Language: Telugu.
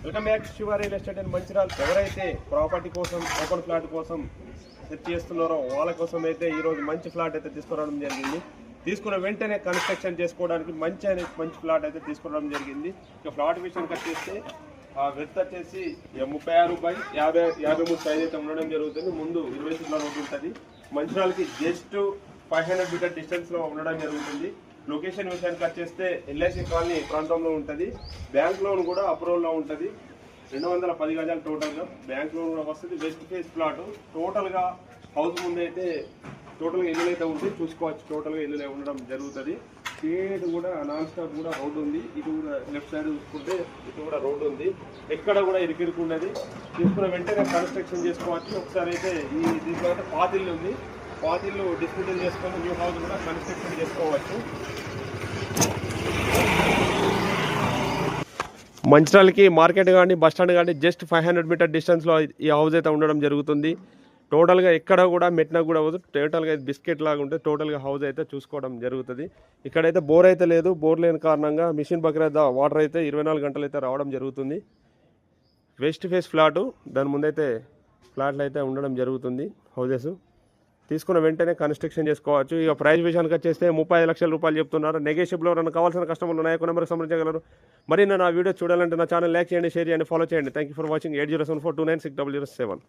Welcome back Shiva real estate and Mancherial. ఎవరైతే ప్రాపర్టీ కోసం ఓపెన్ ఫ్లాట్ కోసం సెర్చ్ చేస్తున్నారో వాళ్ళ కోసం అయితే ఈరోజు మంచి ఫ్లాట్ అయితే తీసుకురావడం జరిగింది. తీసుకున్న వెంటనే కన్స్ట్రక్షన్ చేసుకోవడానికి మంచి ఫ్లాట్ అయితే తీసుకురావడం జరిగింది. ఇక ఫ్లాట్ విషయానికి వచ్చేస్తే ఆ వెత్ వచ్చేసి 36/53 సైజ్ అయితే ఉండడం జరుగుతుంది. ముందు 20 ఫీట్ల రోడ్డు ఉంటుంది. మంచిర్యాలకి జస్ట్ 500 మీటర్ డిస్టెన్స్లో ఉండడం జరుగుతుంది. లొకేషన్ విషయానికి వచ్చేస్తే ఎల్ఐసి కాలనీ ప్రాంతంలో ఉంటుంది. బ్యాంక్ లోన్ కూడా అప్రూవల్లో ఉంటుంది. 210 గజాలు టోటల్గా బ్యాంక్ లోన్ కూడా వస్తుంది. వెస్ట్ ఫేస్ ప్లాట్ టోటల్గా హౌస్ ముందు అయితే టోటల్గా ఇల్లు అయితే ఉంది, చూసుకోవచ్చు. టోటల్గా ఇల్లు ఉండడం జరుగుతుంది. స్ట్రేట్ కూడా నాన్ స్టాప్ కూడా రోడ్డు ఉంది. ఇటు కూడా లెఫ్ట్ సైడ్ చూసుకుంటే ఇటు కూడా రోడ్డు ఉంది. ఎక్కడ కూడా ఇరుకున్నది. తీసుకున్న వెంటనే కన్స్ట్రక్షన్ చేసుకోవచ్చు. ఒకసారి అయితే దీంట్లో అయితే పాతిల్లు ఉంది. పాతిల్లు డిస్ప్యూజల్ చేసుకొని న్యూ హౌస్ కూడా కన్స్ట్రక్షన్ చేసుకోవచ్చు. మంచిర్యాలకి మార్కెట్ కానీ బస్ స్టాండ్ కానీ జస్ట్ 500 మీటర్ డిస్టెన్స్లో ఈ హౌస్ అయితే ఉండడం జరుగుతుంది. టోటల్గా ఎక్కడ కూడా మెట్టినా కూడా టోటల్గా బిస్కెట్ లాగా ఉంటే టోటల్గా హౌస్ అయితే చూసుకోవడం జరుగుతుంది. ఇక్కడైతే బోర్ అయితే లేదు. బోర్ లేని కారణంగా మిషన్ బగ్రేద వాటర్ అయితే 24 గంటలు అయితే రావడం జరుగుతుంది. వెస్ట్ ఫేస్ ఫ్లాటు, దాని ముందైతే ఫ్లాట్లు అయితే ఉండడం జరుగుతుంది. హౌజెస్ తీసుకున్న వెంటనే కన్స్ట్రక్షన్ చేసుకోవచ్చు. ఇక ప్రైస్ విషయానికి వచ్చేస్తే 35 లక్షల రూపాయలు చెప్తున్నారు. నెగోషియబుల్ ఎవరైనా కావాల్సిన కస్టమర్లు ఉన్నాయి నెంబర్కి సంప్రదించగలరు. మరి నా వీడియో చూడాలంటే నా ఛానల్ లైక్ చేయండి, షేర్ చేయండి, ఫాలో చేయండి. Thank you for watching. 8074296007.